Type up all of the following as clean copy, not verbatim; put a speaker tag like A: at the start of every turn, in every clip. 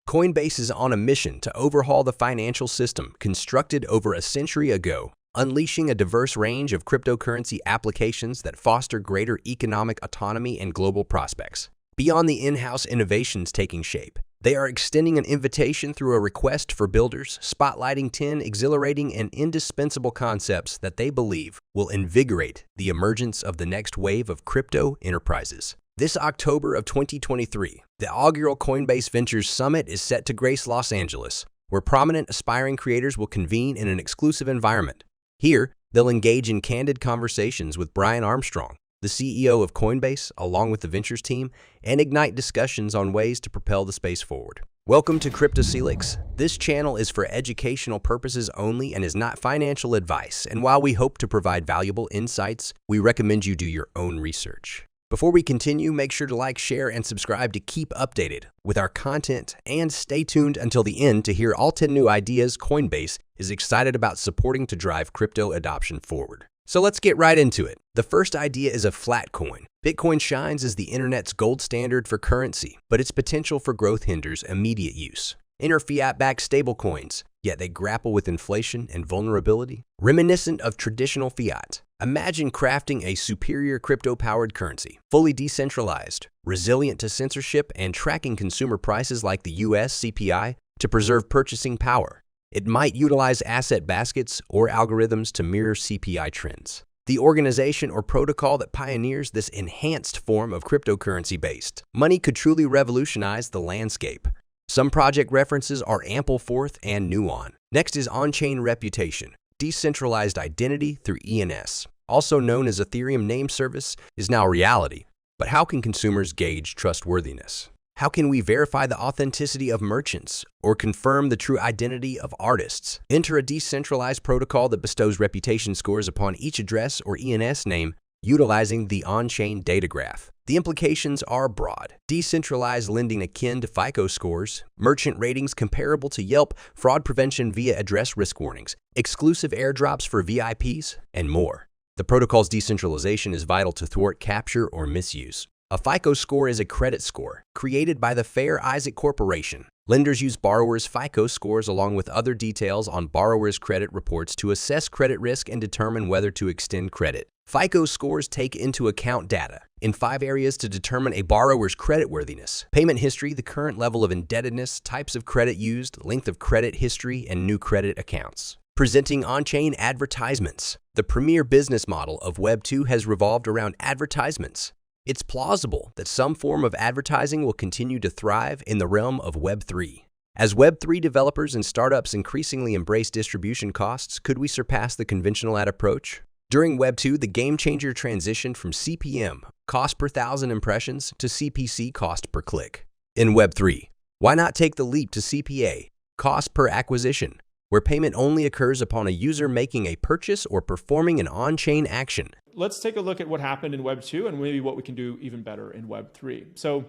A: Coinbase is on a mission to overhaul the financial system constructed over a century ago, unleashing a diverse range of cryptocurrency applications that foster greater economic autonomy and global prospects. Beyond the in-house innovations taking shape, they are extending an invitation through a request for builders, spotlighting 10 exhilarating and indispensable concepts that they believe will invigorate the emergence of the next wave of crypto enterprises. This October of 2023, the inaugural Coinbase Ventures Summit is set to grace Los Angeles, where prominent aspiring creators will convene in an exclusive environment. Here, they'll engage in candid conversations with Brian Armstrong, the CEO of Coinbase, along with the Ventures team, and ignite discussions on ways to propel the space forward. Welcome to CryptoCylix. This channel is for educational purposes only and is not financial advice, and while we hope to provide valuable insights, we recommend you do your own research. Before we continue, make sure to like, share, and subscribe to keep updated with our content, and stay tuned until the end to hear all 10 new ideas Coinbase is excited about supporting to drive crypto adoption forward. So let's get right into it. The first idea is a flat coin. Bitcoin shines as the internet's gold standard for currency, but its potential for growth hinders immediate use. Enter fiat-backed stablecoins, yet they grapple with inflation and vulnerability. Reminiscent of traditional fiat, imagine crafting a superior crypto-powered currency, fully decentralized, resilient to censorship, and tracking consumer prices like the US CPI to preserve purchasing power. It might utilize asset baskets or algorithms to mirror CPI trends. The organization or protocol that pioneers this enhanced form of cryptocurrency-based money could truly revolutionize the landscape. Some project references are Ampleforth and Nuon. Next is on-chain reputation. Decentralized identity through ENS, also known as Ethereum Name Service, is now a reality. But how can consumers gauge trustworthiness? How can we verify the authenticity of merchants or confirm the true identity of artists? Enter a decentralized protocol that bestows reputation scores upon each address or ENS name utilizing the on-chain data graph. The implications are broad. Decentralized lending akin to FICO scores, merchant ratings comparable to Yelp, fraud prevention via address risk warnings, exclusive airdrops for VIPs, and more. The protocol's decentralization is vital to thwart capture or misuse. A FICO score is a credit score created by the Fair Isaac Corporation. Lenders use borrowers' FICO scores along with other details on borrowers' credit reports to assess credit risk and determine whether to extend credit. FICO scores take into account data in 5 areas to determine a borrower's creditworthiness: payment history, the current level of indebtedness, types of credit used, length of credit history, and new credit accounts. Presenting on-chain advertisements. The premier business model of Web 2 has revolved around advertisements. It's plausible that some form of advertising will continue to thrive in the realm of Web 3. As Web 3 developers and startups increasingly embrace distribution costs, could we surpass the conventional ad approach? During Web 2, the game changer transitioned from CPM, cost per thousand impressions, to CPC, cost per click. In Web 3, why not take the leap to CPA, cost per acquisition, where payment only occurs upon a user making a purchase or performing an on-chain action?
B: Let's take a look at what happened in Web 2 and maybe what we can do even better in Web 3. So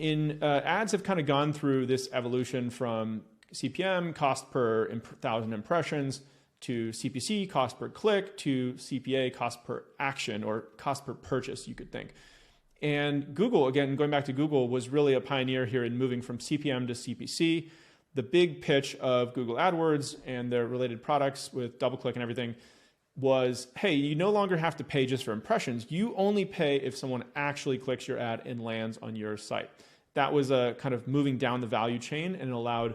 B: ads have kind of gone through this evolution from CPM, cost per thousand impressions, to CPC, cost per click, to CPA, cost per action, or cost per purchase, you could think. And Google, again, going back to Google, was really a pioneer here in moving from CPM to CPC. The big pitch of Google AdWords and their related products with DoubleClick and everything was, hey, you no longer have to pay just for impressions. You only pay if someone actually clicks your ad and lands on your site. That was a kind of moving down the value chain, and it allowed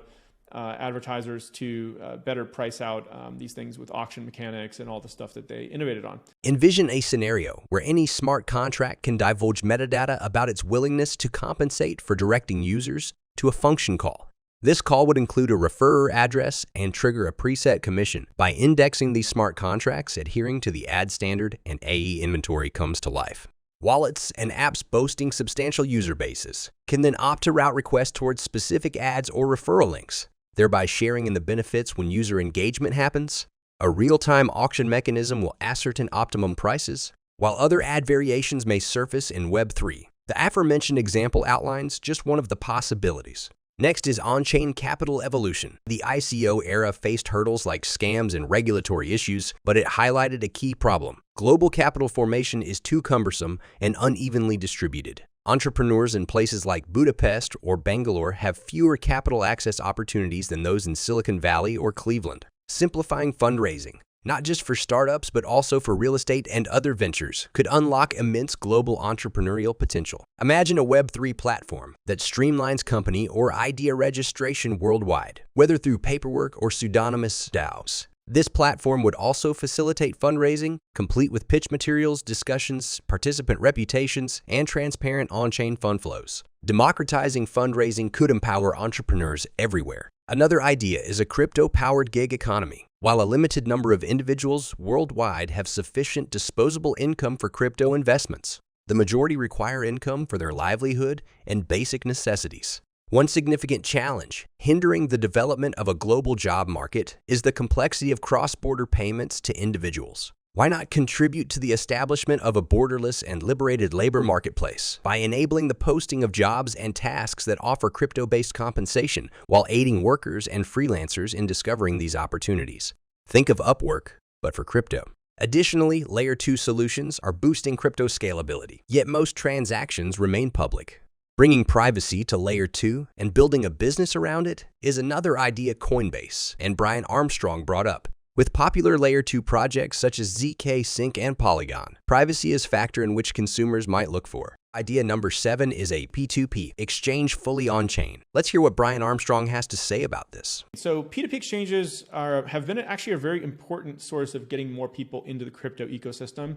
B: advertisers to better price out these things with auction mechanics and all the stuff that they innovated on.
A: Envision a scenario where any smart contract can divulge metadata about its willingness to compensate for directing users to a function call. This call would include a referrer address and trigger a preset commission. By indexing these smart contracts, adhering to the ad standard, and AE inventory comes to life. Wallets and apps boasting substantial user bases can then opt to route requests towards specific ads or referral links, thereby sharing in the benefits when user engagement happens. A real-time auction mechanism will ascertain optimum prices, while other ad variations may surface in Web 3. The aforementioned example outlines just one of the possibilities. Next is on-chain capital evolution. The ICO era faced hurdles like scams and regulatory issues, but it highlighted a key problem. Global capital formation is too cumbersome and unevenly distributed. Entrepreneurs in places like Budapest or Bangalore have fewer capital access opportunities than those in Silicon Valley or Cleveland. Simplifying fundraising, not just for startups but also for real estate and other ventures, could unlock immense global entrepreneurial potential. Imagine a Web3 platform that streamlines company or idea registration worldwide, whether through paperwork or pseudonymous DAOs. This platform would also facilitate fundraising, complete with pitch materials, discussions, participant reputations, and transparent on-chain fund flows. Democratizing fundraising could empower entrepreneurs everywhere. Another idea is a crypto-powered gig economy. While a limited number of individuals worldwide have sufficient disposable income for crypto investments, the majority require income for their livelihood and basic necessities. One significant challenge hindering the development of a global job market is the complexity of cross-border payments to individuals. Why not contribute to the establishment of a borderless and liberated labor marketplace by enabling the posting of jobs and tasks that offer crypto-based compensation while aiding workers and freelancers in discovering these opportunities? Think of Upwork, but for crypto. Additionally, Layer 2 solutions are boosting crypto scalability, yet most transactions remain public. Bringing privacy to Layer 2 and building a business around it is another idea Coinbase and Brian Armstrong brought up. With popular Layer 2 projects such as ZK, Sync, and Polygon, privacy is a factor in which consumers might look for. Idea number 7 is a P2P, exchange fully on-chain. Let's hear what Brian Armstrong has to say about this.
B: So P2P exchanges have been actually a very important source of getting more people into the crypto ecosystem.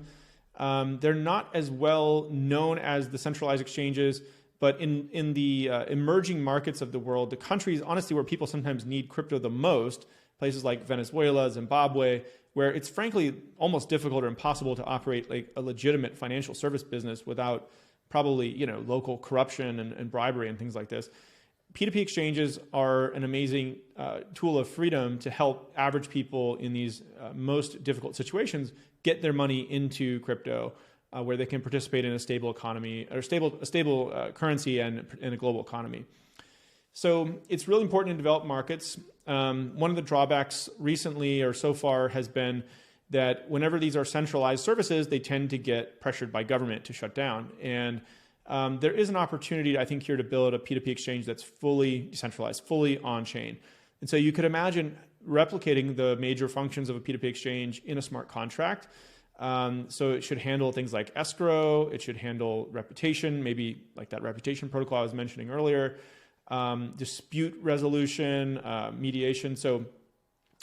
B: They're not as well known as the centralized exchanges, but in the emerging markets of the world, the countries, honestly, where people sometimes need crypto the most, places like Venezuela, Zimbabwe, where it's frankly almost difficult or impossible to operate like a legitimate financial service business without probably local corruption and bribery and things like this. P2P exchanges are an amazing tool of freedom to help average people in these most difficult situations get their money into crypto, where they can participate in a stable economy or stable currency and in a global economy. So it's really important in developed markets. One of the drawbacks recently or so far has been that whenever these are centralized services, they tend to get pressured by government to shut down. And there is an opportunity, I think, here to build a P2P exchange that's fully decentralized, fully on-chain. And so you could imagine replicating the major functions of a P2P exchange in a smart contract. So it should handle things like escrow, it should handle reputation, maybe like that reputation protocol I was mentioning earlier, dispute resolution, mediation. So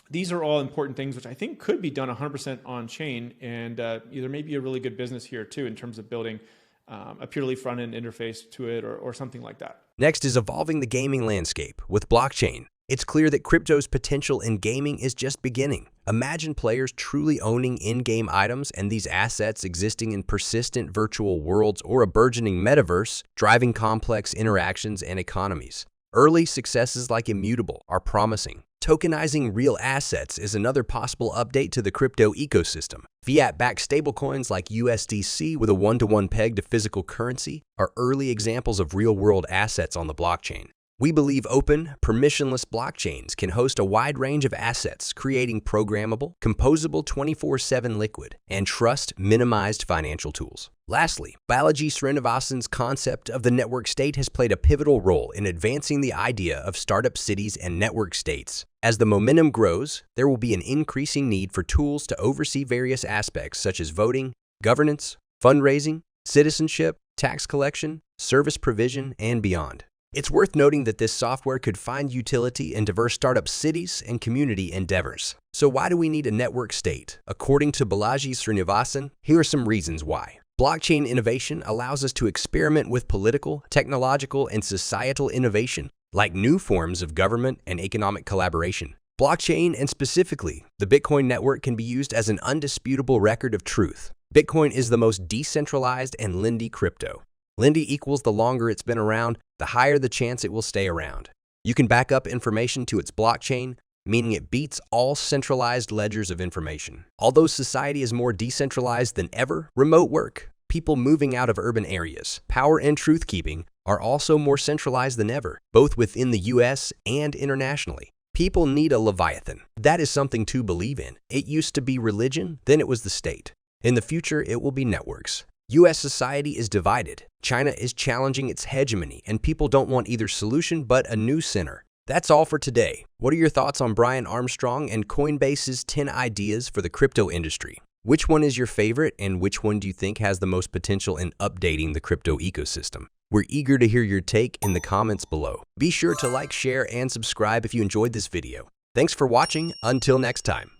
B: these are all important things which I think could be done 100% on chain, and there may be a really good business here too in terms of building a purely front-end interface to it or something like that.
A: Next is evolving the gaming landscape with blockchain. It's clear that crypto's potential in gaming is just beginning. Imagine players truly owning in-game items and these assets existing in persistent virtual worlds or a burgeoning metaverse, driving complex interactions and economies. Early successes like Immutable are promising. Tokenizing real assets is another possible update to the crypto ecosystem. Fiat-backed stablecoins like USDC with a one-to-one peg to physical currency are early examples of real-world assets on the blockchain. We believe open, permissionless blockchains can host a wide range of assets, creating programmable, composable 24/7 liquid, and trust-minimized financial tools. Lastly, Balaji Srinivasan's concept of the network state has played a pivotal role in advancing the idea of startup cities and network states. As the momentum grows, there will be an increasing need for tools to oversee various aspects such as voting, governance, fundraising, citizenship, tax collection, service provision, and beyond. It's worth noting that this software could find utility in diverse startup cities and community endeavors. So why do we need a network state? According to Balaji Srinivasan, here are some reasons why. Blockchain innovation allows us to experiment with political, technological, and societal innovation, like new forms of government and economic collaboration. Blockchain, and specifically the Bitcoin network, can be used as an undisputable record of truth. Bitcoin is the most decentralized and Lindy crypto. Lindy equals the longer it's been around, the higher the chance it will stay around. You can back up information to its blockchain, meaning it beats all centralized ledgers of information. Although society is more decentralized than ever, remote work, people moving out of urban areas, power and truth-keeping are also more centralized than ever, both within the US and internationally. People need a Leviathan. That is something to believe in. It used to be religion, then it was the state. In the future, it will be networks. U.S. society is divided. China is challenging its hegemony, and people don't want either solution but a new center. That's all for today. What are your thoughts on Brian Armstrong and Coinbase's 10 ideas for the crypto industry? Which one is your favorite, and which one do you think has the most potential in updating the crypto ecosystem? We're eager to hear your take in the comments below. Be sure to like, share, and subscribe if you enjoyed this video. Thanks for watching. Until next time.